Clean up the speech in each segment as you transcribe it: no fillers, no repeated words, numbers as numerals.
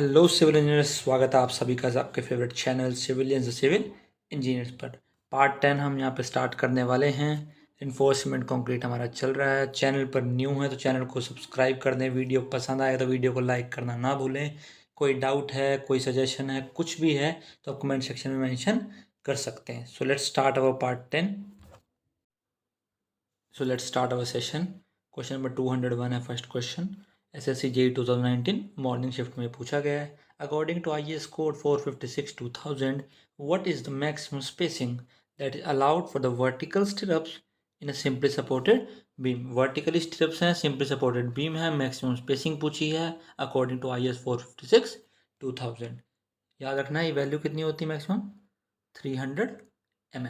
Hello civil engineers, स्वागत है आप सभी का आपके favourite channel civilians civil engineers पर। पार्ट 10 हम यहाँ पे स्टार्ट करने वाले हैं। इन्फोर्समेंट कंक्रीट हमारा चल रहा है। चैनल पर न्यू है तो चैनल को सब्सक्राइब कर दें। वीडियो पसंद आए तो वीडियो को लाइक करना ना भूलें। कोई डाउट है, कोई सजेशन है, कुछ भी है तो आप कमेंट सेक्शन में मेंशन कर सकते हैं। So let's start our part 10। So let's start our session. Question number 201 है first question. SSC JEE 2019 morning shift में पूछा गया है। According to IAS code 456/2000, what is the maximum spacing that is allowed for the vertical stirrups in a simply supported beam. Vertically stirrups हैं, simply supported beam है, maximum spacing पूछी है according to IAS 456/2000। याद रखना है ये value कितनी होती है मैक्सिमम 300 mm।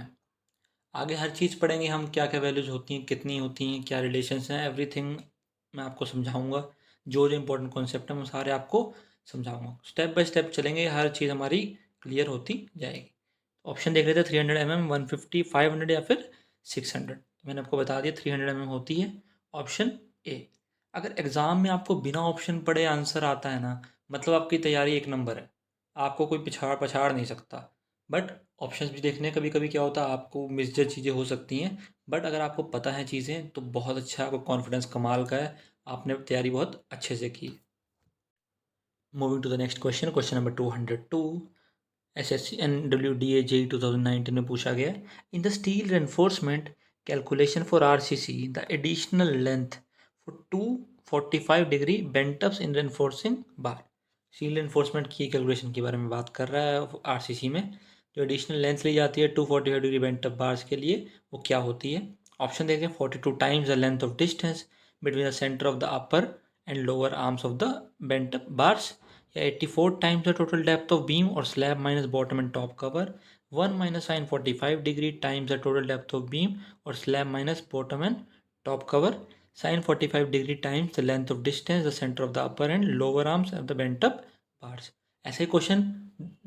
आगे हर चीज़ पढ़ेंगे हम, क्या क्या वैल्यूज होती हैं, कितनी होती हैं, क्या रिलेशंस हैं, एवरीथिंग मैं आपको समझाऊंगा। जो जो इंपॉर्टेंट कॉन्सेप्ट है मैं सारे आपको समझाऊंगा। स्टेप बाय स्टेप चलेंगे, हर चीज़ हमारी क्लियर होती जाएगी। ऑप्शन देख रहे थे 300 mm, 150, 500 या फिर 600। मैंने आपको बता दिया 300 mm होती है ऑप्शन ए। अगर एग्ज़ाम में आपको बिना ऑप्शन पढ़े आंसर आता है ना, मतलब आपकी तैयारी एक नंबर है, आपको कोई पिछाड़ पछाड़ नहीं सकता। बट ऑप्शंस भी देखने, कभी कभी क्या होता है आपको मिसजज चीज़ें हो सकती हैं। बट अगर आपको पता है चीज़ें तो बहुत अच्छा, आपको कॉन्फिडेंस कमाल का है, आपने तैयारी बहुत अच्छे से की। Moving to the next question, question number 202। SSC NWDA JEE 2019 में पूछा गया है। In the steel reinforcement calculation for RCC the additional length for 245 degree bent ups in reinforcing bar. Steel reinforcement की कैलकुलेशन के बारे में बात कर रहा है RCC में। जो एडिशनल लेंथ ली जाती है 245 डिग्री बेंटअप बार्स के लिए, वो क्या होती है। ऑप्शन देखते हैं। 42 times the length of distance between the centre of the upper and lower arms of the bent up bars, या 84 times the total depth of beam और slab minus bottom and top cover, 1 minus sine 45 degree times the total depth of beam और slab minus bottom and top cover, sine 45 degree times the length of distance the centre of the upper and lower arms of the bent up bars. ऐसे ही question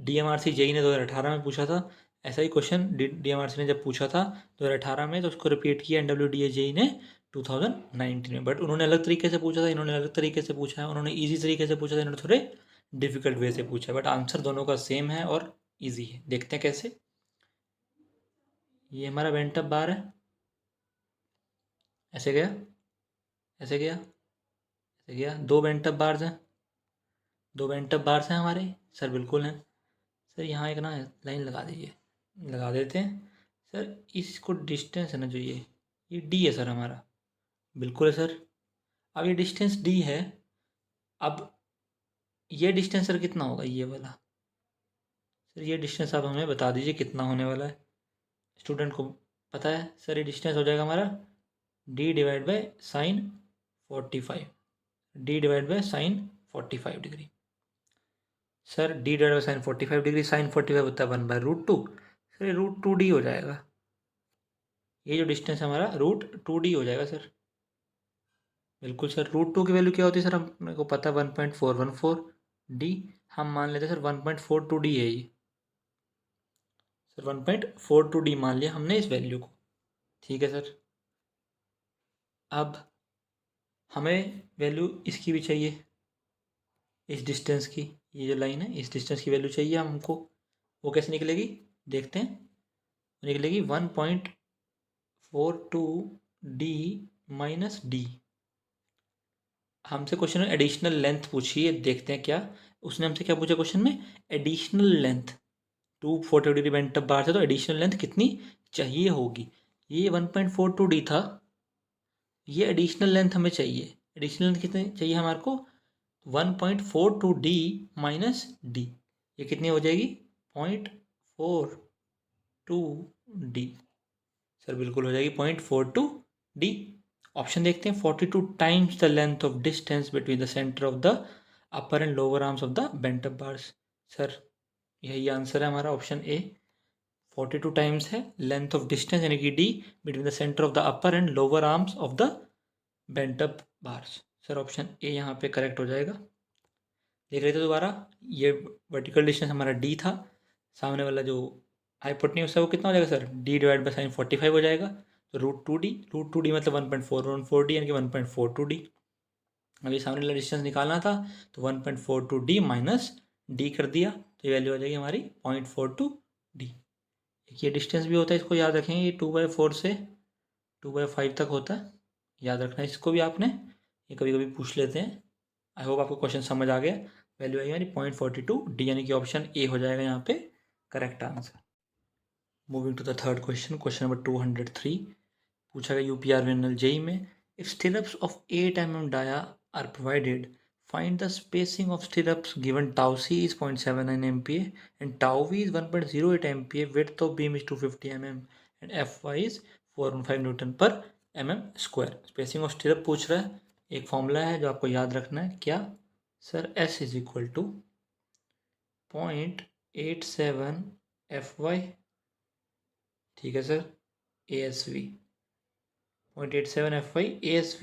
DMRC JEE ने 2018 में पूछा था। ऐसा ही question DMRC ने जब पूछा था 2018 में, तो उसको रिपीट किया NWDA जेई ने 2019 में। बट उन्होंने अलग तरीके से पूछा था, इन्होंने अलग तरीके से पूछा है। उन्होंने ईजी तरीके से पूछा था, इन्होंने थोड़े डिफिकल्ट वे से पूछा है। बट आंसर दोनों का सेम है और ईजी है। देखते हैं कैसे। ये हमारा बेंटअप बार है, ऐसे गया, ऐसे गया, ऐसे गया। दो बेंटअप बार्स हैं, दो बेंटअप बार्स हैं हमारे। सर बिल्कुल हैं। सर यहाँ एक ना लाइन लगा दीजिए, लगा देते हैं। सर इसको डिस्टेंस है ना जो ये डी है सर हमारा। बिल्कुल है सर। अब ये डिस्टेंस डी है। अब ये डिस्टेंस सर कितना होगा ये वाला। सर ये डिस्टेंस आप हमें बता दीजिए कितना होने वाला है। स्टूडेंट को पता है सर, ये डिस्टेंस हो जाएगा हमारा d divide by sine 45, d divide by sine 45 degree. Sir d divide by sine 45 degree, sine 45 होता है 1/√2। सर ये √2d हो जाएगा। ये जो डिस्टेंस है हमारा √2d हो जाएगा सर। बिल्कुल सर। √2 की वैल्यू क्या होती है सर, हमको को पता है 1.414d। हम मान लेते हैं सर 1.42d है ये। सर 1.42d मान लिया हमने इस वैल्यू को। ठीक है सर। अब हमें वैल्यू इसकी भी चाहिए, इस डिस्टेंस की। ये जो लाइन है इस डिस्टेंस की वैल्यू चाहिए हमको। वो कैसे निकलेगी देखते हैं। निकलेगी 1.42d माइनस डी। हमसे क्वेश्चन में एडिशनल लेंथ पूछी है, देखते हैं क्या। उसने हमसे क्या पूछा क्वेश्चन में, एडिशनल लेंथ। 240 डिग्री बेंट बार से तो एडिशनल लेंथ कितनी चाहिए होगी। ये 1.42d था, ये एडिशनल लेंथ हमें चाहिए। एडिशनल लेंथ कितनी चाहिए हमारे को, 1.42d माइनस डी। ये कितनी हो जाएगी 0.42d। सर बिल्कुल हो जाएगी 0.42d। ऑप्शन देखते हैं। 42 times the length of distance between the centre of the upper and lower arms of the bent up bars. Sir यही आंसर है हमारा ऑप्शन ए। 42 टाइम्स है लेंथ ऑफ डिस्टेंस यानी कि D between the centre of the upper and lower arms of the bent up bars. Sir option A यहाँ पे correct हो जाएगा। देख रहे थे दोबारा, ये वर्टिकल डिस्टेंस हमारा डी था। सामने वाला जो हाइपोटेन्यूज है वो कितना हो जाएगा sir, D divide by sine 45 हो जाएगा। तो √2d, √2d मतलब 1.414d यानी कि 1.42d। अभी सामने वाला डिस्टेंस निकालना था तो 1.42 डी माइनस डी कर दिया तो ये वैल्यू आ जाएगी हमारी 0.42 डी। ये डिस्टेंस भी होता है, इसको याद रखेंगे, ये 2/4 से 2/5 तक होता है, याद रखना है इसको भी आपने, ये कभी कभी पूछ लेते हैं। आई होप आपको क्वेश्चन समझ आ गया। वैल्यू आई यानी 0.42 डी, यानी कि ऑप्शन ए हो जाएगा यहाँ पे correct answer. Moving to the third question, question number 203 पूछा गया यूपीआर विनल जेई में। If stirrups of 8 mm dia are provided, find the spacing of stirrups given tau c is 0.79 MPa and tau v is 1.08 MPa, width of beam is 250 mm and fy is 415 Newton per mm square। Spacing of stirrup पूछ रहा है, एक formula है जो आपको याद रखना है, क्या sir? s is equal to 0.87 fy, ठीक है सर, ASV 0.87 fy ASV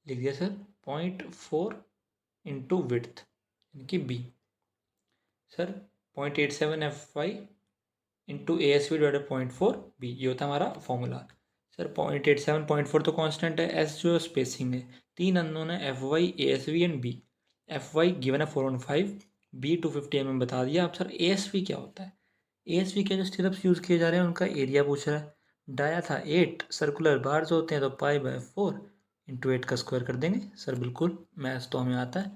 लिख दिया सर, 0.4 इंटू विड्थ यानी कि बी। Sir 0.87 fy into ASV divided 0.4 B, ये होता है हमारा फॉर्मूला। सर 0.87 0.4 तो कांस्टेंट है, एस जो स्पेसिंग है, तीन अननोन है FY ASV and B. FY given है 415, बी 250 mm बता दिया। अब सर ASV क्या होता है? ASV के जो स्टिरप्स यूज़ किए जा रहे हैं उनका एरिया पूछ रहा है। डाया था 8, सर्कुलर बार्स होते हैं तो π/4 इंटू 8 का स्क्वायर कर देंगे। सर बिल्कुल, मैथ्स तो हमें आता है।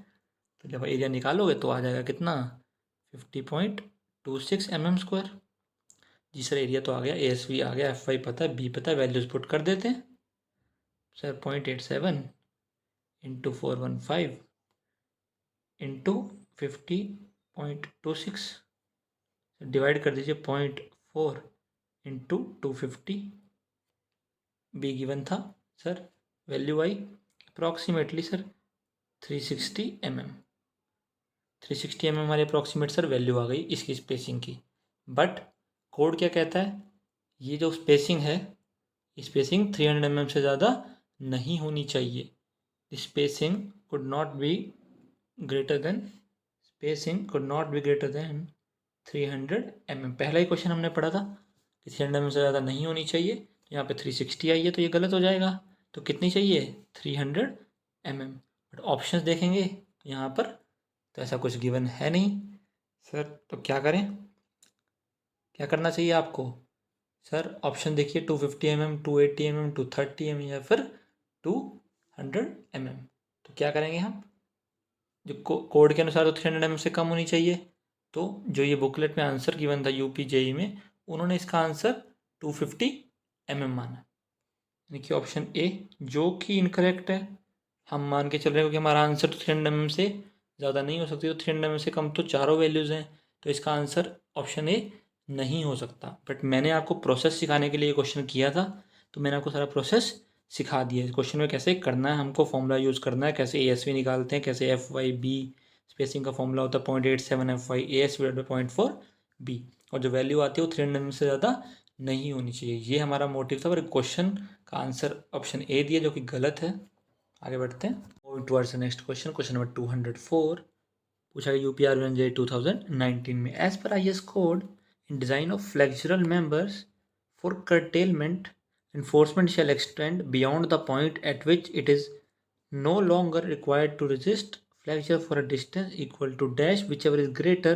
तो जब एरिया निकालोगे तो आ जाएगा कितना, 50.26 mm²। जी सर एरिया तो आ गया, ASV आ गया, FY पता है, बी पता है, वैल्यूज पुट कर देते हैं। सर 0.87 इंटू 415 इंटू 50.26 डिवाइड कर दीजिए 0.4 इंटू 250, बी गिवन था सर, वैल्यू आई अप्रॉक्सीमेटली सर 360 mm। 360 mm हमारी अप्रॉक्सीमेट सर वैल्यू आ गई इसकी स्पेसिंग की। बट कोड क्या कहता है, ये जो स्पेसिंग है, स्पेसिंग 300 mm से ज़्यादा नहीं होनी चाहिए। Spacing could not be greater than, spacing could not be greater than 300 mm। पहला ही क्वेश्चन हमने पढ़ा था कि 300 mm से ज़्यादा नहीं होनी चाहिए, तो यहाँ पे 360 आई है तो ये गलत हो जाएगा। तो कितनी चाहिए, 300 mm। बट ऑप्शंस देखेंगे तो यहाँ पर तो ऐसा कुछ गिवन है नहीं। सर तो क्या करें, क्या करना चाहिए आपको? सर ऑप्शन देखिए, 250 mm, 280 mm, 230 mm या फिर 200 mm। तो क्या करेंगे हम, जो कोड के अनुसार तो 300 mm से कम होनी चाहिए। तो जो ये बुकलेट में आंसर गिवन था यूपी जेई में, उन्होंने इसका आंसर 250 mm माना, यानी कि ऑप्शन ए, जो कि इनकरेक्ट है। हम मान के चल रहे हैं क्योंकि हमारा आंसर तो 300 mm से ज़्यादा नहीं हो सकती, तो 300 mm से कम तो चारों वैल्यूज़ हैं, तो इसका आंसर ऑप्शन ए नहीं हो सकता। बट मैंने आपको प्रोसेस सिखाने के लिए क्वेश्चन किया था, तो मैंने आपको सारा प्रोसेस सिखा दिया। इस क्वेश्चन में कैसे करना है, हमको फॉर्मूला यूज़ करना है, कैसे ASV निकालते हैं, कैसे FY B स्पेसिंग का फॉर्मूला होता है 0.87 FY ASV 0.4 B, और जो वैल्यू आती है वो 300 mm से ज़्यादा नहीं होनी चाहिए। ये हमारा मोटिव था, पर क्वेश्चन का आंसर ऑप्शन ए दिया जो कि गलत है। आगे बढ़ते हैं, moving towards next question, question number 204 पूछा गया यूपीआर विनल 2019 में। As per IS code in design of flexural members for curtailment, enforcement shall extend beyond the point at which it is no longer required to resist flexure for a distance equal to dash whichever is greater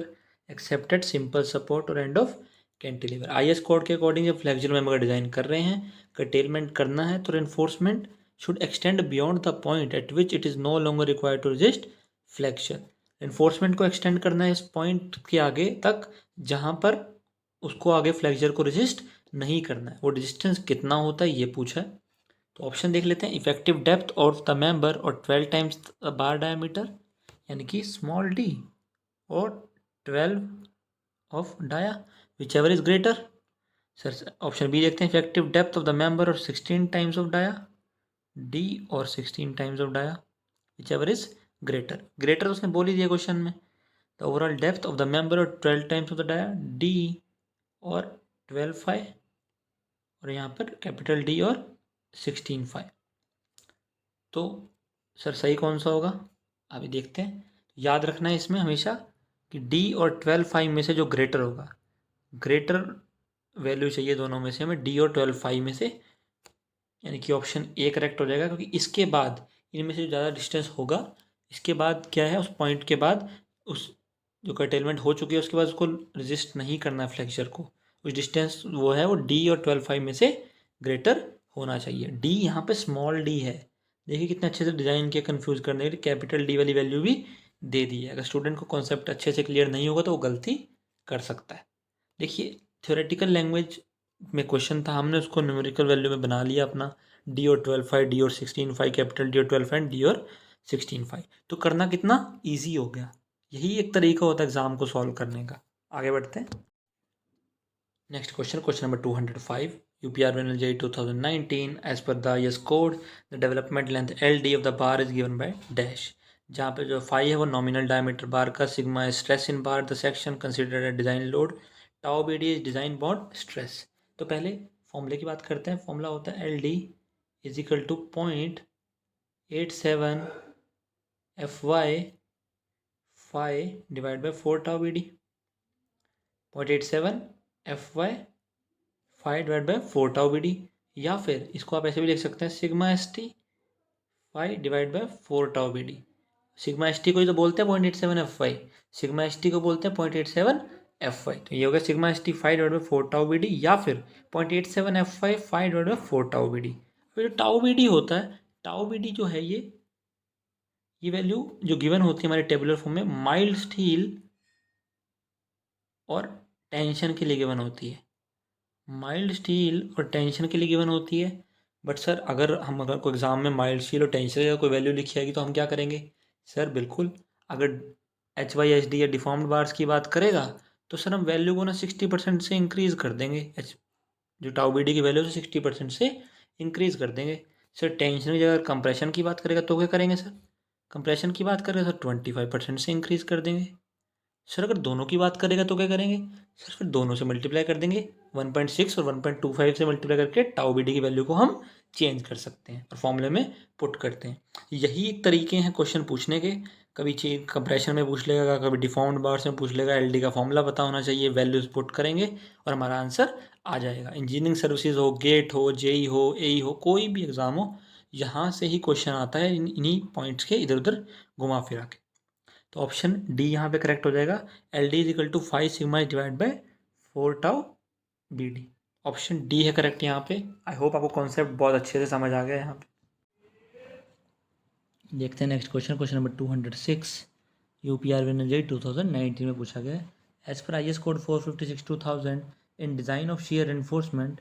except at simple support or end of cantilever. IS code के according जब flexural member का design कर रहे हैं, curtailment करना है, तो enforcement should extend beyond the point at which it is no longer required to resist flexure। Enforcement को एक्सटेंड करना है इस पॉइंट के आगे तक जहां पर उसको आगे फ्लेक्चर को रेजिस्ट नहीं करना है। वो डिस्टेंस कितना होता है ये पूछा है। तो ऑप्शन देख लेते हैं, effective depth of the member और 12 टाइम्स द बार डायमीटर यानी कि स्मॉल d, और 12 of dia whichever is greater. Sir option B देखते हैं, effective depth of the member और 16 टाइम्स ऑफ डाया, d और 16 times of dia whichever is greater. Greater उसने बोल ही दिया क्वेश्चन में। The overall depth of the member और 12 times of the dia, d और 12 फाइव, और यहाँ पर कैपिटल D और 16 फाइव। तो सर सही कौन सा होगा, अभी देखते हैं। याद रखना है इसमें हमेशा कि D और 12 फाइव में से जो ग्रेटर होगा, ग्रेटर वैल्यू चाहिए दोनों में से हमें, D और 12 फाइव में से, यानी कि ऑप्शन ए करेक्ट हो जाएगा, क्योंकि इसके बाद इनमें से जो ज़्यादा डिस्टेंस होगा इसके बाद क्या है, उस पॉइंट के बाद उस जो कर्टेलमेंट हो चुकी है उसके बाद उसको रजिस्ट नहीं करना है फ्लेक्चर को, उस डिस्टेंस वो है वो डी और 12.5 में से ग्रेटर होना चाहिए। डी यहाँ पे स्मॉल डी है, देखिए कितने अच्छे से डिज़ाइन किया कन्फ्यूज़ करने के लिए, कैपिटल डी वाली वैल्यू भी दे दी है। अगर स्टूडेंट को कॉन्सेप्ट अच्छे से क्लियर नहीं होगा तो वो गलती कर सकता है। देखिए थ्योरेटिकल लैंग्वेज में क्वेश्चन था, हमने उसको न्यूमेरिकल वैल्यू में बना लिया अपना, डी और 12.5, डी और 16.5, कैपिटल डी और 12 डी और 16.5, तो करना कितना ईजी हो गया। यही एक तरीका होता है एग्जाम को सॉल्व करने का। आगे बढ़ते हैं। Next question, question number 205, UPR NLJ 2019 as per the IS code the development length LD of the bar is given by dash. जहाँ पे जो फाई है वो नॉमिनल डायमीटर बार का, sigma stress in bar the section considered a design load, tau BD is design bond stress. तो पहले फॉर्मूले की बात करते हैं। फॉर्मूला होता है LD is equal to 0.87 FY phi divide by 4 tau BD, 0.87 FY phi divide by 4 tau BD, या फिर इसको आप ऐसे भी लिख सकते हैं sigma ST phi divide by 4 tau BD। Sigma ST को ही तो बोलते हैं 0.87 FY, सिग्मा ST को बोलते हैं 0.87 FY, तो ये हो गया sigma ST phi divide by 4 tau BD, या फिर 0.87 FY phi divide by 4 tau BD। फिर जो टाउ BD होता है, टाउ BD जो है ये वैल्यू जो गिवन होती है हमारे टेबुलर फॉर्म में माइल्ड स्टील और टेंशन के लिए गिवन होती है, माइल्ड स्टील और टेंशन के लिए गिवन होती है। बट सर अगर कोई एग्जाम में माइल्ड स्टील और टेंशन का कोई वैल्यू लिखी आएगी तो हम क्या करेंगे? सर बिल्कुल, अगर HYSD या डिफॉर्म्ड बार्स की बात करेगा तो सर हम वैल्यू को ना 60% से इंक्रीज कर देंगे, जो टाउ BD की वैल्यू से 60% से इंक्रीज कर देंगे। सर टेंशन की जगह कंप्रेशन की बात करेगा तो क्या करेंगे सर? कंप्रेशन की बात करें सर 25% से इंक्रीज कर देंगे। सर अगर दोनों की बात करेगा तो क्या करेंगे? सर फिर दोनों से मल्टीप्लाई कर देंगे, 1.6 और 1.25 से मल्टीप्लाई करके टाउ BD की वैल्यू को हम चेंज कर सकते हैं और फॉर्मूले में पुट करते हैं। यही एक तरीके हैं क्वेश्चन पूछने के, कभी चीज कंप्रेशन में पूछ लेगा, कभी डिफॉर्म्ड बार्स में पूछ लेगा, LD का फॉर्मूला पता होना चाहिए, वैल्यूज पुट करेंगे और हमारा आंसर आ जाएगा। इंजीनियरिंग सर्विसेज हो, गेट हो, JEE हो, AE हो, कोई भी एग्जाम हो, यहाँ से ही क्वेश्चन आता है इन्हीं पॉइंट्स के इधर उधर घुमा फिरा के। तो ऑप्शन डी यहाँ पे करेक्ट हो जाएगा, LD is equal to 5 sigma divide by 4 tau BD। Option D है करेक्ट यहाँ पे। आई होप आपको कॉन्सेप्ट बहुत अच्छे से समझ आ गया यहाँ पे। देखते हैं next question, question number 206, UPR NLJ 2019 में पूछा गया है। As per IS code 456/2000 in design of shear reinforcement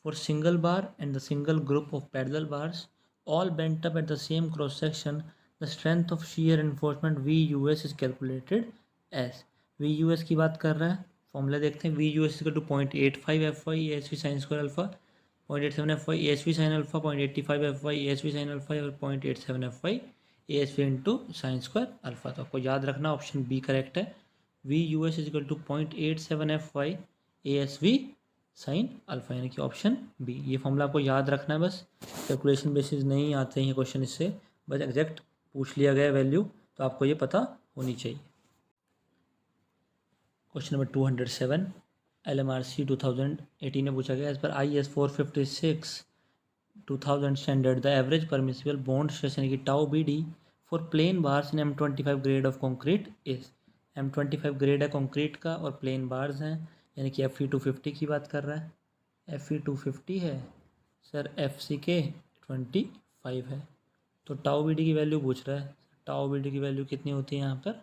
for single bar and the single group of parallel bars all bent up at the same cross section, the strength of shear reinforcement VUS is calculated as। VUS की बात कर रहा है, formula देखते हैं। VUS equal to 0.85 FY ASV sin square alpha, 0.87 FY ASV sin alpha, 0.85 FY ASV sin alpha और 0.87 FY ASV into sine square alpha. तो आपको याद रखना ऑप्शन बी करेक्ट है। VUS is equal to 0.87 FY ASV sine alpha, यानी कि option B. ये formula आपको याद रखना है, बस कैलकुलेशन बेसिस नहीं आते हैं क्वेश्चन इससे, बस एग्जैक्ट पूछ लिया गया वैल्यू तो आपको ये पता होनी चाहिए। क्वेश्चन नंबर 207, LMRC 2018 में पूछा गया। As per IS 456/2000 standard the average permissible bond stress यानी कि tau BD for plain bars in M25 grade of concrete is. M25 grade है कंक्रीट का और प्लेन बार्स हैं, यानी कि FE 250 की बात कर रहा है। FE 250 है सर, FCK 25 है, तो टाउ BD की वैल्यू पूछ रहा है। टाउ BD की वैल्यू कितनी होती है यहाँ पर?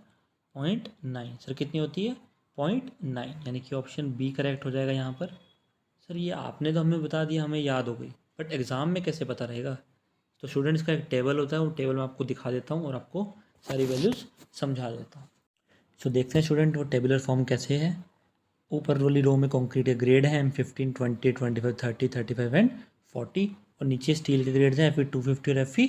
0.9। सर कितनी होती है? 0.9, यानी कि ऑप्शन बी करेक्ट हो जाएगा यहाँ पर। सर ये आपने तो हमें बता दिया, हमें याद हो गई, बट एग्ज़ाम में कैसे पता रहेगा? तो स्टूडेंट्स का एक टेबल होता है, वो टेबल मैं आपको दिखा देता हूँ और आपको सारी वैल्यूज़ समझा देता हूँ। सो देखते हैं स्टूडेंट वो टेबुलर फॉर्म कैसे है। ऊपर वाली रो में कंक्रीट के ग्रेड है M15, 20, 25, 30, 35 एंड 40, और नीचे स्टील के ग्रेड्स हैं FE 250 और FE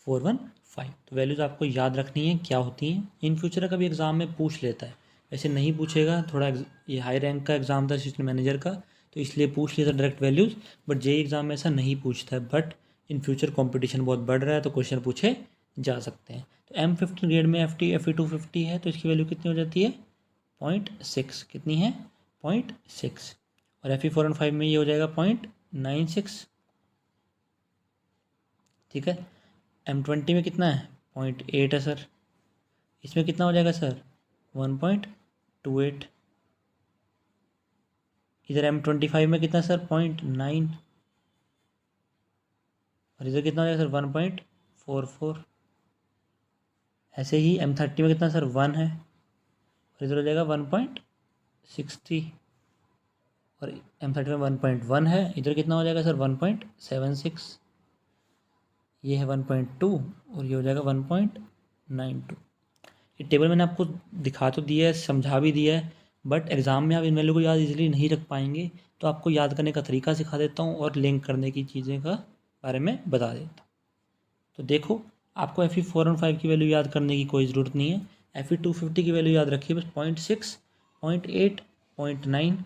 415। तो वैल्यूज़ आपको याद रखनी है क्या होती हैं। इन फ्यूचर कभी एग्ज़ाम में पूछ लेता है, वैसे नहीं पूछेगा, थोड़ा ये हाई रैंक का एग्ज़ाम था असिस्टेंट मैनेजर का, तो इसलिए पूछ लिया था direct values, but JEE exam में ऐसा नहीं पूछता है। बट इन फ्यूचर कंपटीशन बहुत बढ़ रहा है तो क्वेश्चन पूछे जा सकते हैं। तो M15 ग्रेड में FE 250 है, तो इसकी वैल्यू कितनी हो जाती है? 0.6। कितनी है? 0.6। और FE 415 में ये हो जाएगा 0.96। ठीक है, M20 में कितना है 0.8 है सर, इसमें कितना हो जाएगा सर 1.28, इधर M25 में कितना सर 0.9, और इधर कितना हो जाएगा सर 1.44। ऐसे ही M30 में कितना सर 1 है, और इधर हो जाएगा 1.60, और M30 में 1.1 है, इधर कितना हो जाएगा सर 1.76, ये है 1.2, और ये हो जाएगा 1.92। ये टेबल मैंने आपको दिखा तो दिया है, समझा भी दिया है, बट एग्ज़ाम में आप इन वैल्यू को याद इजीली नहीं रख पाएंगे, तो आपको याद करने का तरीका सिखा देता हूँ और लिंक करने की चीज़ें का बारे में बता देता हूँ। तो देखो, आपको Fe4 और 5 की वैल्यू याद करने की कोई ज़रूरत नहीं है। Fe250 की वैल्यू याद रखिए बस 0.6, 0.8, 0.9,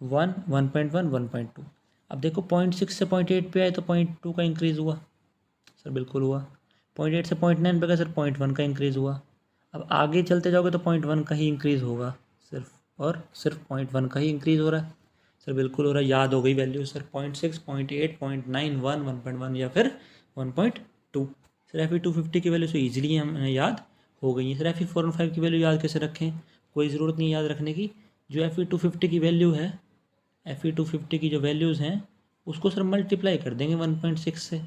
1, 1.1, 1.2। अब देखो 0.6 से 0.8 पे आए तो 0.2 का इंक्रीज़ हुआ सर, बिल्कुल हुआ। 0.8 से 0.9 पे गए सर, 0.1 का इंक्रीज़ हुआ। अब आगे चलते जाओगे तो 0.1 का ही इंक्रीज़ होगा सिर्फ, और सिर्फ 0.1 का ही इंक्रीज़ हो रहा है सर, बिल्कुल हो रहा है। याद हो गई वैल्यू सर, 0.6, 0.8, 0.9, 1, 1.1 या फिर 1.2। सर Fe250 की वैल्यू से ईजिली हमें याद हो गई है। सर Fe4 और 5 की वैल्यू याद कैसे रखें, कोई ज़रूरत नहीं याद रखने की। जो Fe250 की वैल्यू है, Fe250 की जो वैल्यूज़ हैं उसको सर मल्टीप्लाई कर देंगे 1.6 से।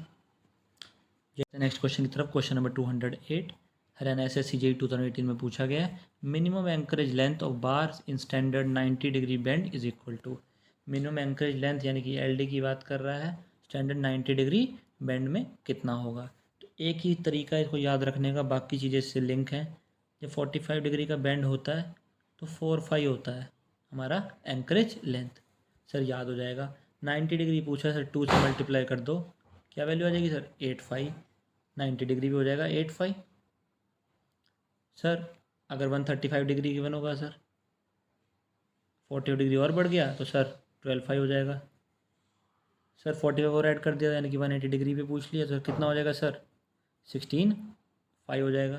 नेक्स्ट क्वेश्चन की तरफ, question number 208 Haryana SSC JEE 2018 में पूछा गया है, minimum anchorage length of bars in standard 90 degree bend is equal to. Minimum anchorage length यानी कि LD की बात कर रहा है, स्टैंडर्ड 90 डिग्री बेंड में कितना होगा। तो एक ही तरीका है इसको याद रखने का, बाकी चीज़ें इससे लिंक हैं। जब 45 डिग्री का बेंड होता है तो 4/5 होता है हमारा एंकरेज लेंथ। सर याद हो जाएगा, 90 डिग्री पूछा है सर, 2 से मल्टीप्लाई कर दो, क्या वैल्यू आ जाएगी सर 8/5। 90 डिग्री भी हो जाएगा 8/5। सर अगर 135 डिग्री गिवन होगा सर, 40 डिग्री और बढ़ गया तो सर 12/5 हो जाएगा। सर 45 और ऐड कर दिया यानी कि 180 डिग्री पे पूछ लिया, सर कितना हो जाएगा सर 16/5 हो जाएगा।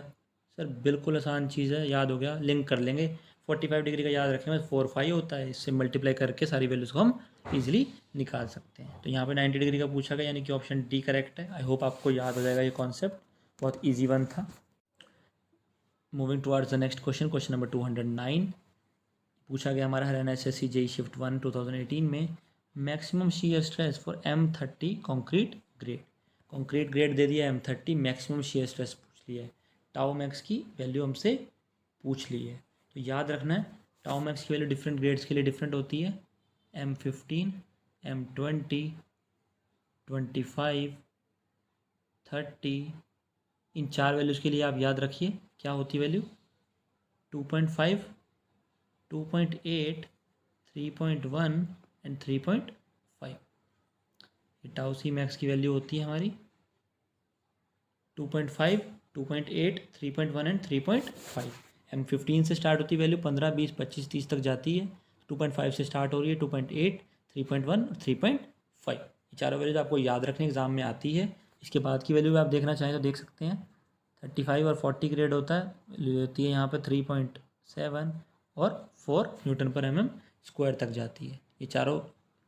सर बिल्कुल आसान चीज़ है, याद हो गया, लिंक कर लेंगे। 45 डिग्री का याद रखें बस 4/5 होता है, इससे मल्टीप्लाई करके सारी वैल्यूज़ को हम इजीली निकाल सकते हैं। तो यहाँ पे 90 डिग्री का पूछा गया यानी कि ऑप्शन डी करेक्ट है। आई होप आपको याद हो जाएगा, ये कॉन्सेप्ट बहुत ईजी वन था। Moving towards the next question, question number 209 पूछा गया हमारा हरियाणा SSC JEE शिफ्ट 1 2018 में, maximum shear stress for M30 concrete grade. Concrete grade दे दिया M30, मैक्सिमम शीयर स्ट्रेस पूछ लिया है, टाउ मैक्स की वैल्यू हमसे पूछ ली है। तो याद रखना है, टाउ मैक्स की वैल्यू डिफरेंट ग्रेड्स के लिए डिफरेंट होती है। M15, M20, 25, 30, इन चार वैल्यूज़ के लिए आप याद रखिए क्या होती है वैल्यू, 2.5, 2.8, 3.1 एंड 3.5। ये टाउ सी मैक्स की वैल्यू होती है हमारी 2.5, 2.8, 3.1 एंड 3.5। M15 से स्टार्ट होती है वैल्यू, 15, 20, 25, 30 तक जाती है। 2.5 से स्टार्ट हो रही है, 2.8, 3.1 और 3.5। ये चारों वैल्यूज आपको याद रखने एग्जाम में आती है। इसके बाद की वैल्यू आप देखना चाहें तो देख सकते हैं, 35 और 40 ग्रेड होता है, वैल्यू होती है यहाँ पर 3.7 और 4 न्यूटन पर mm स्क्वायर तक जाती है। ये चारों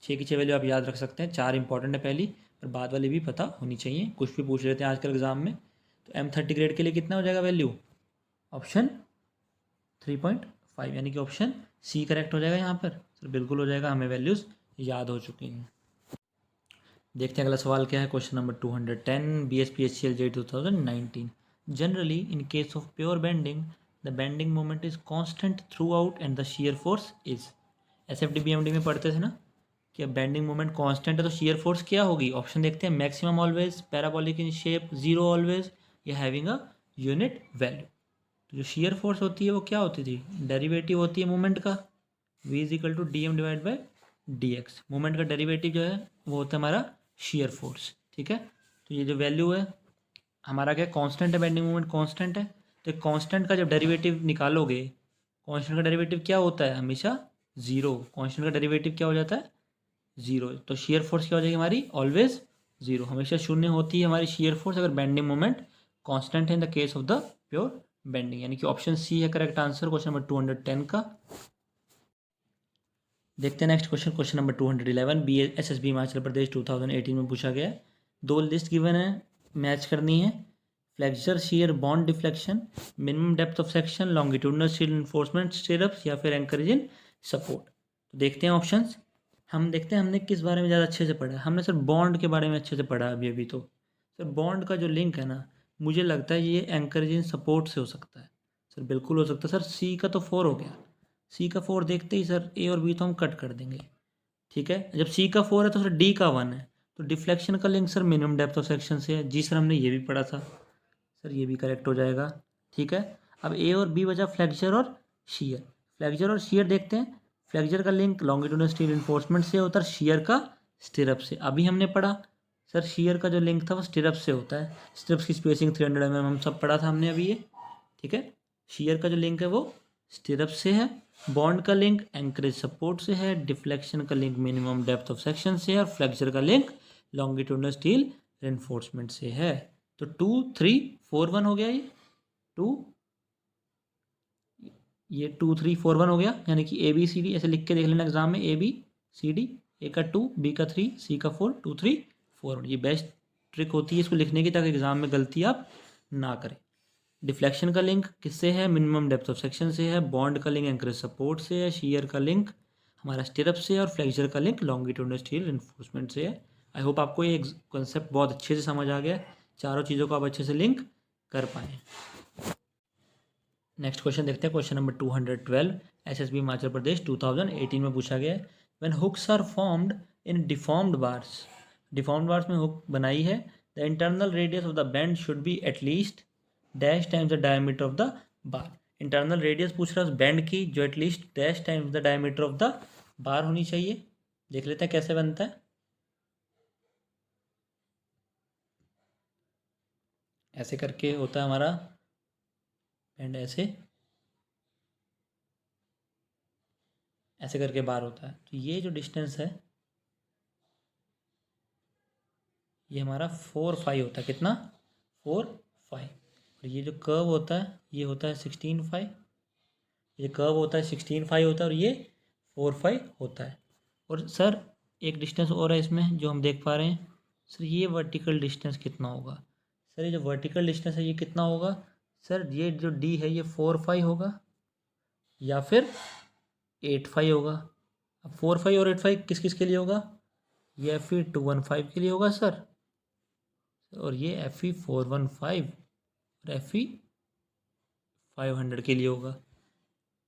6 की 6 वैल्यू आप याद रख सकते हैं। 4 इंपॉर्टेंट है पहली, पर बाद वाली भी पता होनी चाहिए, कुछ भी पूछ लेते हैं आजकल एग्जाम में। तो M30 ग्रेड के लिए कितना हो जाएगा वैल्यू, ऑप्शन 3.5 यानी कि ऑप्शन सी करेक्ट हो जाएगा यहाँ पर। सर बिल्कुल हो जाएगा, हमें वैल्यूज़ याद हो चुकी हैं। देखते हैं अगला सवाल क्या है, question number 210 BSPHCL JEE 2019। Generally in case of pure bending the bending moment is constant through out and the shear force is. SFD BMD में पढ़ते थे ना कि अब बेंडिंग मोमेंट कांस्टेंट है तो शियर फोर्स क्या होगी। ऑप्शन देखते हैं, maximum always, parabolic in shape, zero always, या हैविंग अ यूनिट वैल्यू। तो जो शियर फोर्स होती है वो क्या होती थी, डेरिवेटिव होती है मोमेंट का, v is equal to DM divide by DX। Moment का डेरिवेटिव जो है वो होता है हमारा शियर फोर्स, ठीक है। तो ये जो वैल्यू है हमारा क्या कांस्टेंट है, बेंडिंग मोमेंट कांस्टेंट है, तो कांस्टेंट का जब डेरिवेटिव निकालोगे, कांस्टेंट का डेरिवेटिव क्या होता है हमेशा जीरो, कांस्टेंट का डेरिवेटिव क्या हो जाता है जीरो। तो शियर फोर्स क्या हो जाएगी हमारी, ऑलवेज जीरो, हमेशा शून्य होती है हमारी शियर फोर्स अगर बेंडिंग मोमेंट कांस्टेंट है in the case of the pure bending, यानी कि ऑप्शन सी है करेक्ट आंसर क्वेश्चन नंबर 210 का। देखते हैं next question, question number 211 SSB Himachal Pradesh 2018 में पूछा गया है। दो लिस्ट गिवन है मैच करनी है। Flexure, shear, bond deflection, minimum depth of section, longitudinal steel reinforcement stirrups या फिर एंकरेजिंग सपोर्ट। तो देखते हैं ऑप्शंस। हम देखते हैं हमने किस बारे में ज़्यादा अच्छे से पढ़ा है। हमने सर बॉन्ड के बारे में अच्छे से पढ़ा है अभी तो सर बॉन्ड का जो लिंक है ना, मुझे लगता है ये एंकरेजिंग सपोर्ट से हो सकता है। सर बिल्कुल हो सकता है सर। सी का तो 4 हो गया। सी का 4 देखते ही सर ए और बी तो हम कट कर देंगे। ठीक है, जब सी का 4 है तो सर डी का 1 है, तो डिफ्लेक्शन का link sir minimum depth of section से है। जी सर, हमने ये भी पढ़ा था सर, ये भी करेक्ट हो जाएगा। ठीक है, अब ए और बी बचा फ्लेक्चर और शियर। फ्लेक्चर और शियर देखते हैं। फ्लेक्चर का लिंक लॉन्गिट्यूडनल स्टील रिइंफोर्समेंट से होता है, शियर का स्टिरअप से। अभी हमने पढ़ा सर शियर का जो लिंक था वो स्टिरअप से होता है। स्टिरअप्स की स्पेसिंग 300 mm हम सब पढ़ा था हमने अभी ये। ठीक है, शियर का जो लिंक है वो स्टिरअप से है। बॉन्ड का लिंक एंकरेज सपोर्ट से है। डिफ्लेक्शन का link minimum depth of section से है। और फ्लेक्चर का लिंक लॉन्गिट्यूडनल स्टील रिइंफोर्समेंट से है। तो 2 3 4 1 हो गया ये 2, ये 2 3 4 1 हो गया। यानी कि ए बी सी डी ऐसे लिख के देख लेना एग्जाम में, ए बी सी डी, ए का 2, बी का 3, सी का 4, 2 3 4 1। ये बेस्ट ट्रिक होती है इसको लिखने की, ताकि एग्जाम में गलती आप ना करें। डिफ्लेक्शन का लिंक किससे है? मिनिमम डेप्थ ऑफ सेक्शन से है। बॉन्ड का लिंक एंकरेज सपोर्ट से है। शियर का लिंक हमारा स्टिरअप से है। और फ्लेक्चर का लिंक लॉन्गिट्यूडनल स्टील रिइंफोर्समेंट से है। आई होप आपको ये कॉन्सेप्ट बहुत अच्छे से समझ आ गया। चारों चीज़ों को आप अच्छे से लिंक कर पाएँ। नेक्स्ट क्वेश्चन देखते हैं, question number 212। SSB Himachal Pradesh 2018 में पूछा गया है। When hooks are formed in deformed bars, deformed bars में हुक बनाई है, the internal radius of the bend should be at least dash times the diameter of the bar. Internal radius पूछ रहा है उस बेंड की, जो at least dash times the diameter of the bar होनी चाहिए। देख लेते हैं कैसे बनता है। ऐसे करके होता है हमारा बेंड, ऐसे ऐसे करके बार होता है। तो ये जो डिस्टेंस है ये हमारा 4 5 होता है। कितना? 4 5। और ये जो कर्व होता है ये होता है 16 5। ये कर्व होता है 16 5 होता है, और ये 4 5 होता है। और सर एक डिस्टेंस और है इसमें जो हम देख पा रहे हैं। सर ये वर्टिकल डिस्टेंस कितना होगा? सर ये जो वर्टिकल डिस्टेंस है ये कितना होगा? सर ये जो डी है ये 4 5 होगा या फिर 8 5 होगा। अब 4 5 और 8 5 किस किस के लिए होगा? ये एफ ई 215 के लिए होगा सर, और ये एफ ई 415 और एफ ई 500 के लिए होगा।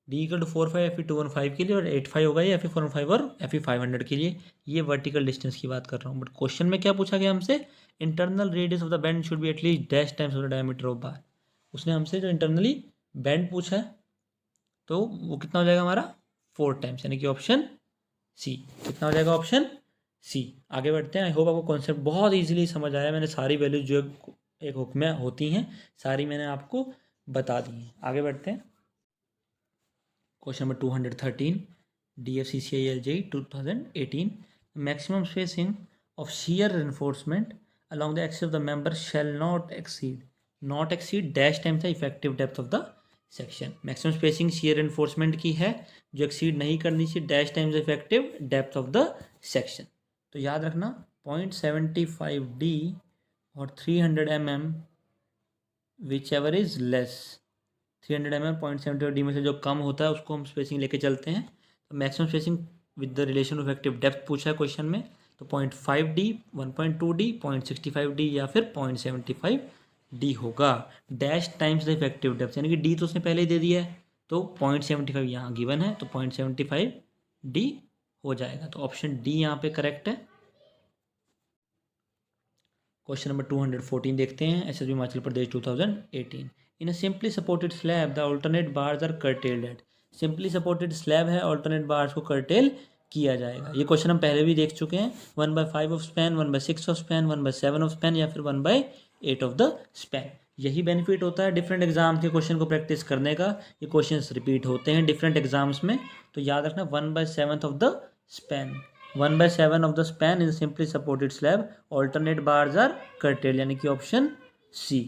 D equal to 4 5 F E 215 के लिए, और 8 5 होगा ये एफ ई 415 और एफ ई 500 के लिए। ये वर्टिकल डिस्टेंस की बात कर रहा हूँ। बट क्वेश्चन में क्या पूछा गया हमसे? Internal radius of the bend should be at least dash times of the diameter of बार। उसने हमसे जो इंटरनली बेंड पूछा है तो वो कितना हो जाएगा हमारा? 4 टाइम्स, यानी कि ऑप्शन सी। कितना हो जाएगा? Option C. आगे बढ़ते हैं। आई होप आपको कॉन्सेप्ट बहुत इजीली समझ आया। मैंने सारी वैल्यूज जो एक हुक में होती हैं सारी मैंने आपको बता दी हैं। आगे बढ़ते हैं। Question number 213, DFCCIL 2018। Maximum spacing of shear reinforcement along the axis of the member shall not exceed dash times the effective depth of the section. Maximum spacing shear reinforcement की है जो एक्सीड नहीं करनी चाहिए dash times effective depth of the section. तो याद रखना 0.75D और 300 mm which ever is less. 300 mm 0.75D में से जो कम होता है उसको हम स्पेसिंग लेके चलते हैं। तो maximum spacing with the relation of effective depth पूछा है क्वेश्चन में, तो 0.5D, 1.2D, 0.65D या फिर 0.75D होगा। Dash times the effective depth, यानी कि डी तो उसने पहले ही दे दिया है, तो 0.75 यहाँ गिवन है, तो 0.75D हो जाएगा। तो ऑप्शन डी यहाँ पे करेक्ट है। क्वेश्चन नंबर 214 देखते हैं, SSB Himachal Pradesh 2018। In a simply supported slab the alternate bars are curtailed at. Simply supported slab है, अल्टरनेट बार्स को कर्टेल किया जाएगा। ये क्वेश्चन हम पहले भी देख चुके हैं। 1/5 of span, 1/6 of span, 1/7 of span या फिर 1/8 ऑफ द स्पैन। यही बेनिफिट होता है डिफरेंट एग्जाम के क्वेश्चन को प्रैक्टिस करने का। ये क्वेश्चन रिपीट होते हैं डिफरेंट एग्जाम्स में, तो याद रखना 1/7 of the span, 1/7 of the span in simply supported slab, alternate bars are curtailed, यानी कि option C.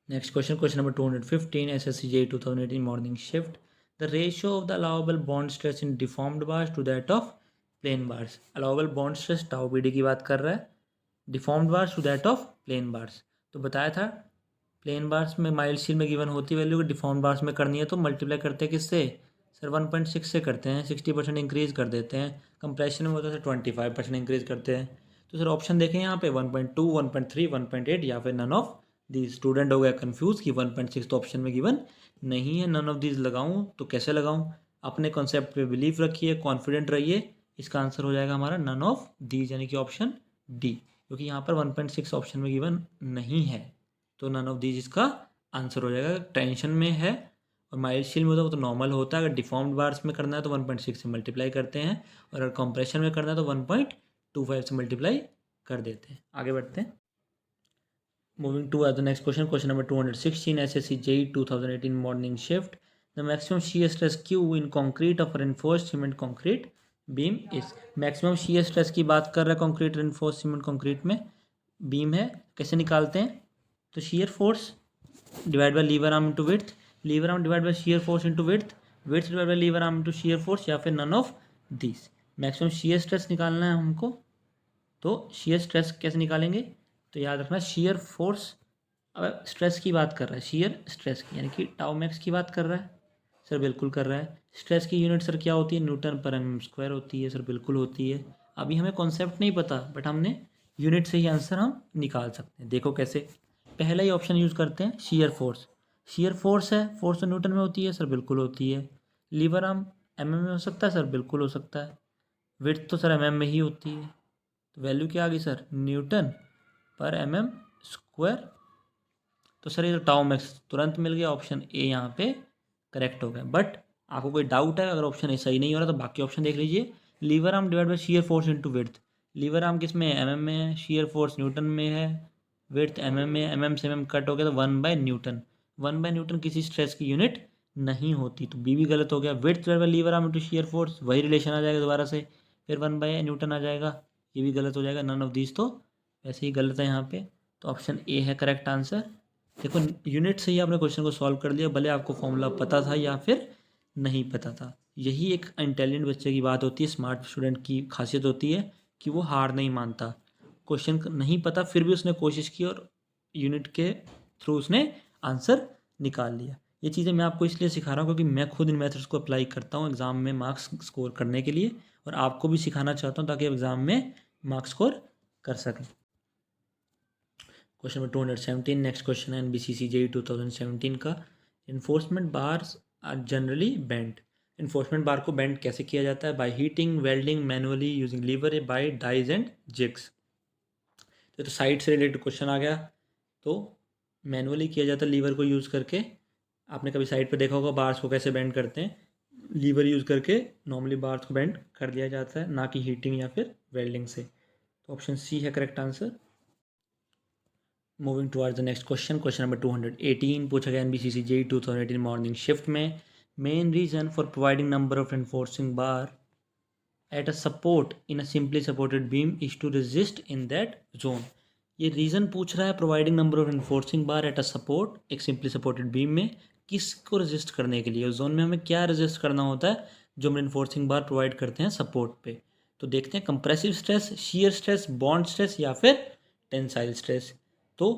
Next question, question number 215, SSC JEE 2018 morning shift. The ratio of the allowable bond stress in deformed bars to that of plain bars. Allowable bond stress tau BD की बात कर रहा है, deformed bars to that of plain bars. तो बताया था plain bars में mild steel में गिवन होती वैल्यू को डिफॉर्म बार्स में करनी है तो मल्टीप्लाई करते हैं किससे सर 1.6 से करते हैं, 60% इंक्रीज़ कर देते हैं। कंप्रेशन में होता है 25% इंक्रीज़ करते हैं। तो सर ऑप्शन देखें यहाँ पे 1.2, 1.3, 1.8 या फिर नन ऑफ दीज। स्टूडेंट हो गया कंफ्यूज कि 1.6 तो ऑप्शन में गिवन नहीं है, नन ऑफ दीज लगाऊँ तो कैसे लगाऊँ। अपने कॉन्सेप्ट पे बिलीव रखिए, कॉन्फिडेंट रहिए। इसका आंसर हो जाएगा हमारा नन ऑफ दीज यानी कि ऑप्शन डी, क्योंकि यहाँ पर 1.6 ऑप्शन में गिवन नहीं है। तो नन ऑफ दीज इसका आंसर हो जाएगा। टेंशन में है और माइल्ड स्टील में होता है वो तो नॉर्मल होता है। अगर डिफॉर्म्ड बार्स में करना है तो 1.6 से मल्टीप्लाई करते हैं, और अगर कंप्रेशन में करना है तो 1.25 से मल्टीप्लाई कर देते हैं। आगे बढ़ते हैं। Moving to the next question, question number 216, SSC JEE 2018 morning shift. The maximum shear stress Q in concrete of reinforced cement concrete beam is. Maximum shear stress की बात कर रहा है कंक्रीट रेनफोर्स्ड सीमेंट कंक्रीट में beam है। कैसे निकालते हैं, तो shear force divide by lever arm into width, lever arm divide by shear force into width, width divide by lever arm into shear force, या फिर none of this. Maximum shear stress निकालना है हमको, तो शियर स्ट्रेस कैसे निकालेंगे, तो याद रखना शियर फोर्स, अब स्ट्रेस की बात कर रहा है, शियर स्ट्रेस की यानी कि टाउ मैक्स की बात कर रहा है सर, बिल्कुल कर रहा है। स्ट्रेस की यूनिट सर क्या होती है, न्यूटन पर एम स्क्वायर होती है सर, बिल्कुल होती है। अभी हमें कॉन्सेप्ट नहीं पता बट हमने यूनिट से ही आंसर हम निकाल सकते हैं। देखो कैसे, पहला ही ऑप्शन यूज़ करते हैं, शियर फोर्स। शियर फोर्स है, फोर्स तो न्यूटन में होती है सर, बिल्कुल होती है। लीवर आर्म एमएम में हो सकता है सर, बिल्कुल हो सकता है। विड्थ तो सर एमएम में ही होती है, तो वैल्यू क्या आ गई सर, न्यूटन पर एमएम स्क्वायर। तो सर ये तो टाउ मैक्स तुरंत मिल गया, ऑप्शन ए यहाँ पे करेक्ट हो गया। बट आपको कोई डाउट है, अगर ऑप्शन ए सही नहीं हो रहा तो बाकी ऑप्शन देख लीजिए। Lever arm divide by shear force into width, lever arm किस में है, एमएम में है, शियर फोर्स न्यूटन में है, विड्थ एमएम में, एमएम से एमएम कट हो गया तो 1/न्यूटन। 1/न्यूटन किसी स्ट्रेस की यूनिट नहीं होती, तो बी भी गलत हो गया। Width divide by lever arm into shear force, वही रिलेशन आ जाएगा दोबारा से, फिर 1/न्यूटन आ जाएगा, ये भी गलत हो जाएगा। नन ऑफ दीज तो वैसे ही गलत है यहाँ पे, तो ऑप्शन ए है करेक्ट आंसर। देखो यूनिट से ही आपने क्वेश्चन को सॉल्व कर लिया, भले आपको फॉर्मूला पता था या फिर नहीं पता था। यही एक इंटेलिजेंट बच्चे की बात होती है, स्मार्ट स्टूडेंट की खासियत होती है कि वो हार नहीं मानता। क्वेश्चन नहीं पता फिर भी उसने कोशिश की और यूनिट के थ्रू उसने आंसर निकाल लिया। ये चीज़ें मैं आपको इसलिए सिखा रहा हूँ क्योंकि मैं खुद इन मेथड्स को अप्लाई करता हूँ एग्ज़ाम में मार्क्स स्कोर करने के लिए, और आपको भी सिखाना चाहता हूँ ताकि एग्ज़ाम में मार्क्स स्कोर कर सकें। क्वेश्चन नंबर 217, नेक्स्ट क्वेश्चन है एनबीसीसी जेईई 2017 का। Reinforcement bars are generally bent. Reinforcement bar को बेंड कैसे किया जाता है, by heating, welding, manually, using lever, by dies and jigs. तो साइड से रिलेटेड क्वेश्चन आ गया, तो मैनुअली किया जाता है लीवर को यूज़ करके। आपने कभी साइड पे देखा होगा बार्स को कैसे बेंड करते हैं, लीवर यूज़ करके नॉर्मली बार्स को बेंड कर दिया जाता है, ना कि हीटिंग या फिर वेल्डिंग से। तो ऑप्शन सी है correct answer. Moving towards the next question, question number 218 पूछा गया एनबीसीसी जेईई 2018 मॉर्निंग शिफ्ट में। Main reason for providing number of enforcing bar at a support in a simply supported beam is to resist in that zone. ये reason पूछ रहा है providing number of enforcing bar at a support एक simply supported beam में, किसको resist करने के लिए, उस जोन में हमें क्या रेजिस्ट करना होता है जो हम एनफोर्सिंग बार प्रोवाइड करते हैं सपोर्ट पे। तो देखते हैं compressive stress, shear stress, bond stress या फिर टेंसाइल स्ट्रेस। तो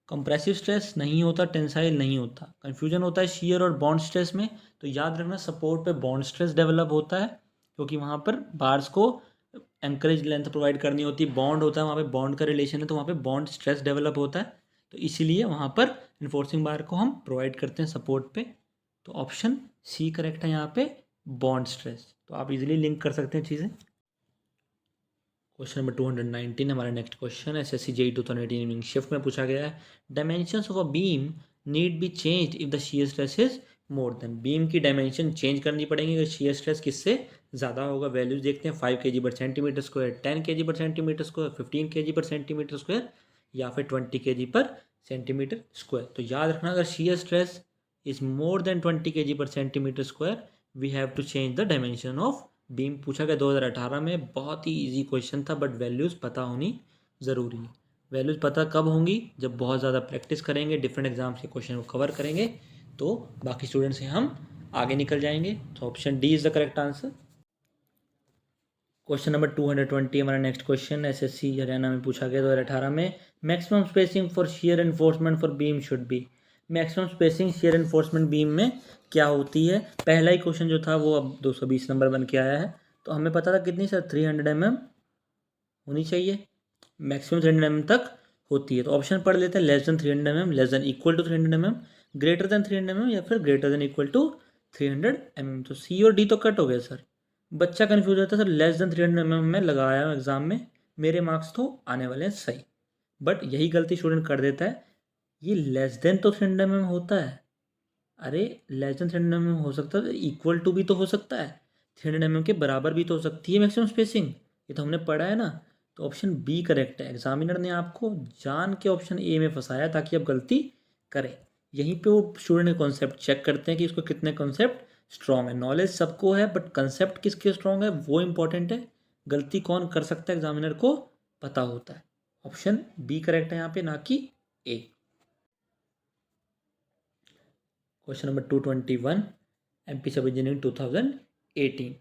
कंप्रेसिव स्ट्रेस नहीं होता, टेंसाइल नहीं होता, कन्फ्यूजन होता है शियर और बॉन्ड स्ट्रेस में। तो याद रखना सपोर्ट पे बॉन्ड स्ट्रेस डेवलप होता है, क्योंकि वहाँ पर बार्स को एंकरेज लेंथ प्रोवाइड करनी होती है, बॉन्ड होता है वहाँ पे, बॉन्ड का रिलेशन है तो वहाँ पे बॉन्ड स्ट्रेस डेवलप होता है। तो इसीलिए वहाँ पर इन्फोर्सिंग बार को हम प्रोवाइड करते हैं सपोर्ट पे। तो ऑप्शन सी करेक्ट है यहाँ पे, बॉन्ड स्ट्रेस। तो आप इजीली लिंक कर सकते हैं चीज़ें। क्वेश्चन नंबर 219 हमारा next question SSC JEE 2018 evening shift में पूछा गया है। Dimensions of a beam need be changed if the shear stress is more then. Beam की डायमेंशन चेंज करनी पड़ेगी अगर शियर स्ट्रेस किससे ज़्यादा होगा। वैल्यूज देखते हैं, 5 kg पर सेंटीमीटर स्क्वायर, 10 kg पर सेंटीमीटर स्क्वायर, 15 kg पर सेंटीमीटर स्क्वायर, या फिर 20 kg पर सेंटीमीटर स्क्वायर। तो याद रखना अगर shear stress is more than 20 kg पर centimetre square we have to change the dimension of beam. पूछा गया 2018 में, बहुत ही इजी क्वेश्चन था बट वैल्यूज़ पता होनी ज़रूरी है। वैल्यूज़ पता कब होंगी, जब बहुत ज़्यादा प्रैक्टिस करेंगे, डिफरेंट एग्जाम्स के क्वेश्चन को कवर करेंगे, तो बाकी स्टूडेंट्स से हम आगे निकल जाएंगे। तो option D is the correct answer. Question number 220 हमारा नेक्स्ट क्वेश्चन एसएससी हरियाणा में पूछा गया 2018 में। Maximum spacing for shear enforcement for beam should be. Maximum spacing shear enforcement beam में क्या होती है? पहला ही क्वेश्चन जो था वो अब 220 नंबर बन के आया है। तो हमें पता था कितनी सर 300 mm होनी चाहिए, मैक्सिमम 300 mm तक होती है। तो ऑप्शन पढ़ लेते हैं, less than 300 mm, less than equal to 300 mm, greater than 300 mm या फिर greater than equal to 300 mm। तो सी और डी तो कट हो गया सर। बच्चा कंफ्यूज होता है सर, लेस देन 300 mm में लगाया हूँ एग्जाम में, मेरे मार्क्स तो आने वाले हैं सही। बट यही गलती स्टूडेंट कर देता है, ये लेस देन तो 300 mm होता है। अरे लेस देन 300 mm हो सकता है, इक्वल टू भी तो हो सकता है, 300 mm के बराबर भी तो हो सकती है मैक्सिमम स्पेसिंग, ये तो हमने पढ़ा है ना। तो ऑप्शन बी करेक्ट है। एग्जामिनर ने आपको जान के ऑप्शन ए में फंसाया ताकि आप गलती करें। यहीं पे वो स्टूडेंट कॉन्सेप्ट चेक करते हैं कि इसको कितने कॉन्सेप्ट स्ट्रॉन्ग है। नॉलेज सबको है बट कंसेप्ट किसके स्ट्रॉन्ग है वो इंपॉर्टेंट है। गलती कौन कर सकता है एग्जामिनर को पता होता है। ऑप्शन बी करेक्ट है यहाँ पे, ना कि A. Question number 221 MP sub engineering 2018।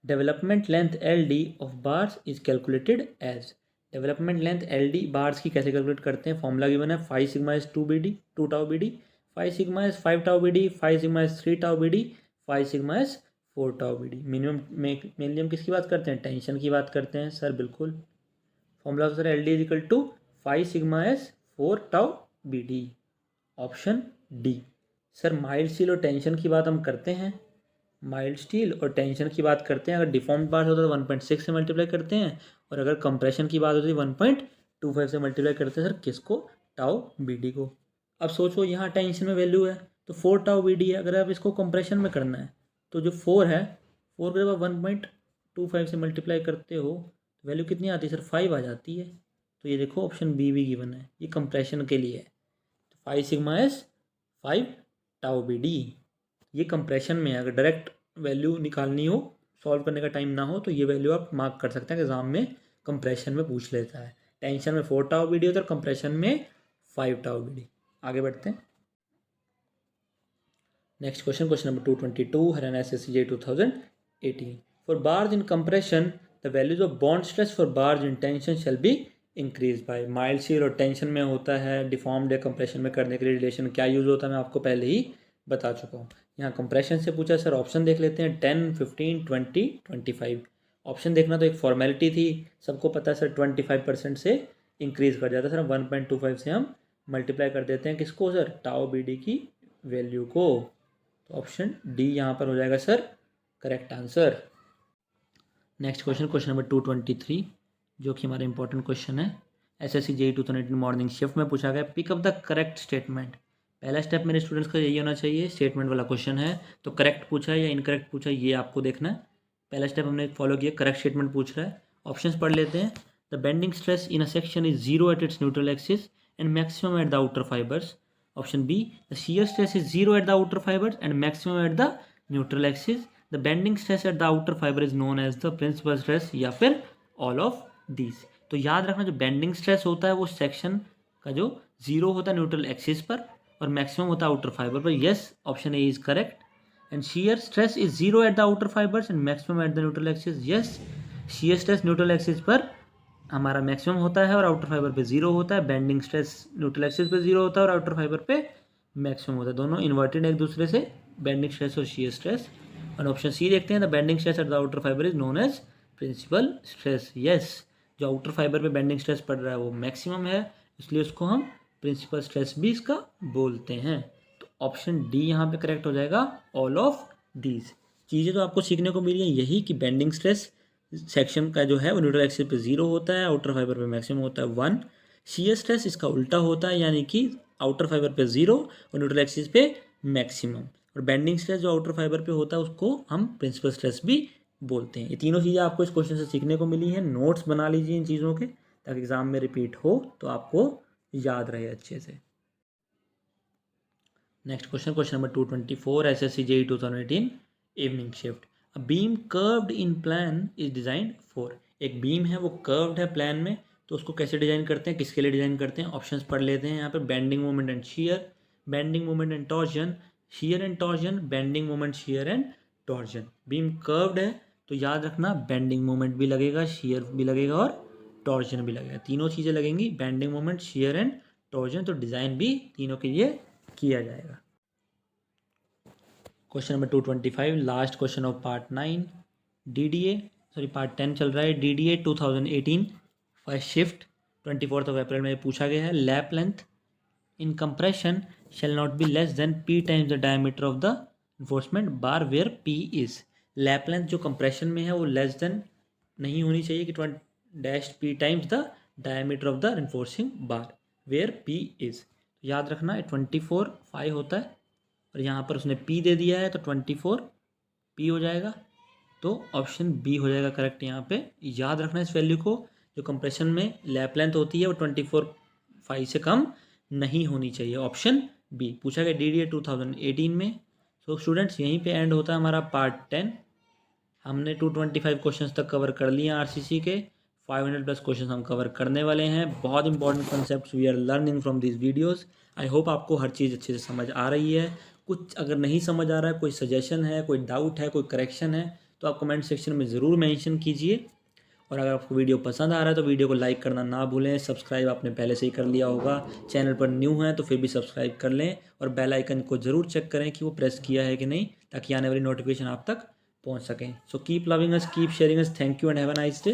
Development length L D of bars is calculated as. Development length L D bars की कैसे कैलकुलेट करते हैं? फॉर्मूला गिवन है 5 sigma is 2 B D 2 tau B D, 5 sigma is 5 tau B D, 5 sigma is 3 tau B D, 5 sigma is 4 tau B D. Minimum में mainly हम किसकी बात करते हैं? टेंशन की बात करते हैं सर, बिल्कुल। Formula sir L D is equal to 5 sigma is 4 tau B D. Option D. Sir mild steel और टेंशन की बात हम करते हैं, माइल्ड स्टील और टेंशन की बात करते हैं। अगर डिफॉर्म्ड बार होता है तो 1.6 से मल्टीप्लाई करते हैं, और अगर कंप्रेशन की बात होती है 1.25 से मल्टीप्लाई करते हैं सर किसको? टाउ बी डी को। अब सोचो यहाँ टेंशन में वैल्यू है तो 4 टाउ बी डी है, अगर आप इसको कंप्रेशन में करना है तो जो 4 है 4 को जब आप 1.25 से मल्टीप्लाई करते हो तो वैल्यू कितनी आती है सर? 5 आ जाती है। तो ये देखो ऑप्शन बी भी गिवन है, ये कंप्रेशन के लिए है। तो 5 sigma is 5 tau B D, ये कंप्रेशन में है। अगर डायरेक्ट वैल्यू निकालनी हो, सॉल्व करने का टाइम ना हो, तो ये वैल्यू आप मार्क कर सकते हैं। एग्जाम में कंप्रेशन में पूछ लेता है। टेंशन में 4 टाउ बी डी होता है और कंप्रेशन में 5 टाउ बी डी। आगे बढ़ते हैं next question, question number 222 Haryana SSC J 2018। For barge in compression the values of bond stress for barge in tension shall be increase by. Mild steel और tension में होता है डिफॉर्म्ड या compression में करने के लिए रिलेशन क्या यूज होता है मैं आपको पहले ही बता चुका हूँ। यहाँ कंप्रेशन से पूछा सर, ऑप्शन देख लेते हैं 10, 15, 20, 25। ऑप्शन देखना तो एक फॉर्मेलिटी थी, सबको पता है सर 25% से इंक्रीज कर जाता है सर। 1.25 से हम मल्टीप्लाई कर देते हैं किसको सर? टाउ बी डी की वैल्यू को। तो ऑप्शन डी यहाँ पर हो जाएगा sir correct answer. Next question, question number 223 जो कि हमारा इंपॉर्टेंट क्वेश्चन है एसएससी जेईई 2018 मॉर्निंग शिफ्ट में पूछा गया। Pick up the correct statement. पहला स्टेप मेरे स्टूडेंट्स का यही होना चाहिए, स्टेटमेंट वाला क्वेश्चन है तो करेक्ट पूछा है या इनकरेक्ट पूछा है ये आपको देखना है। पहला स्टेप हमने फॉलो किया, करेक्ट स्टेटमेंट पूछ रहा है। ऑप्शंस पढ़ लेते हैं। The bending stress in a section is zero at its neutral axis and maximum at the outer fibres. Option B, the shear stress is zero at the outer fibres and maximum at the neutral axis. The bending stress at the outer fibre is known as the principal stress, या फिर all of these. तो याद रखना जो bending stress होता है वो section का जो जीरो होता है न्यूट्रल एक्सिस पर और मैक्सिमम होता है आउटर फाइबर पर। Yes, option A is correct. And shear stress is zero at the outer fibres and maximum at the neutral axis. Yes, shear stress neutral axis पर हमारा maximum होता है और आउटर फाइबर पे zero होता है। Bending stress neutral axis पे zero होता है और आउटर फाइबर पे मैक्सिमम होता है। दोनों इन्वर्टेड एक दूसरे से, बेंडिंग स्ट्रेस और शियर स्ट्रेस। और ऑप्शन सी देखते हैं, the bending stress at the outer fibre is known as principal stress. Yes, जो आउटर फाइबर पे बेंडिंग स्ट्रेस पड़ रहा है वो मैक्सिमम है, इसलिए उसको हम प्रिंसिपल स्ट्रेस भी इसका बोलते हैं। तो ऑप्शन डी यहाँ पे करेक्ट हो जाएगा, ऑल ऑफ दीज। चीज़ें तो आपको सीखने को मिली है यही कि बेंडिंग स्ट्रेस सेक्शन का जो है वो न्यूट्रल एक्सिस पे जीरो होता है, आउटर फाइबर पे मैक्सिमम होता है 1। शियर स्ट्रेस इसका उल्टा होता है, यानी कि आउटर फाइबर पे जीरो और न्यूट्रल एक्सिस पे मैक्सिमम। और बेंडिंग स्ट्रेस जो आउटर फाइबर पे होता है उसको हम प्रिंसिपल स्ट्रेस भी बोलते हैं। ये तीनों चीज़ें आपको इस क्वेश्चन से सीखने को मिली हैं। नोट्स बना लीजिए इन चीज़ों के ताकि एग्जाम में रिपीट हो तो आपको याद रहे अच्छे से। Next question, question number 224 SSC JEE 2018 evening shift. A beam curved in plan is design for. एक बीम है वो कर्व्ड है प्लान में, तो उसको कैसे डिजाइन करते हैं, किसके लिए डिजाइन करते हैं? ऑप्शंस पढ़ लेते हैं यहाँ पर। Bending moment and shear, bending moment and torsion, shear and torsion, bending moment shear and torsion. Beam curved है तो याद रखना बेंडिंग मोमेंट भी लगेगा, शियर भी लगेगा और टॉर्जन भी लगेगा, तीनों चीज़ें लगेंगी, bending moment, shear and torsion. तो डिज़ाइन भी तीनों के लिए किया जाएगा। Question number 225, last question of part 9, part 10 चल रहा है। DDA 2018 फर्स्ट शिफ्ट 24 अप्रैल में पूछा गया है। Lap length in compression shall not be less than P times the diameter of the reinforcement bar where P is। Lap length जो compression में है वो लेस देन नहीं होनी चाहिए कि -P times the diameter of the reinforcing bar where P is। याद रखना 24/5 होता है और यहाँ पर उसने P दे दिया है तो 24P हो जाएगा। तो ऑप्शन बी हो जाएगा करेक्ट यहाँ पे। याद रखना इस वैल्यू को, जो कंप्रेशन में लैप लेंथ होती है वो 24/5 से कम नहीं होनी चाहिए। ऑप्शन बी पूछा गया DDA 2018 में। सो स्टूडेंट्स यहीं पे एंड होता है हमारा पार्ट 10। हमने 225 क्वेश्चंस तक कवर कर लिए RCC के, 500+ क्वेश्चंस हम कवर करने वाले हैं। बहुत important concepts we are learning from this videos. आई होप आपको हर चीज़ अच्छे से समझ आ रही है। कुछ अगर नहीं समझ आ रहा है, कोई सजेशन है, कोई डाउट है, कोई करेक्शन है, तो आप कमेंट सेक्शन में ज़रूर मेंशन कीजिए। और अगर आपको वीडियो पसंद आ रहा है तो वीडियो को लाइक करना ना भूलें। सब्सक्राइब आपने पहले से ही कर लिया होगा, चैनल पर न्यू हैं तो फिर भी सब्सक्राइब कर लें और बेल आइकन को ज़रूर चेक करें कि वो प्रेस किया है कि नहीं, ताकि आने वाली नोटिफिकेशन आप तक पहुंच सकें। So keep loving us, keep sharing us. Thank you and have a nice day.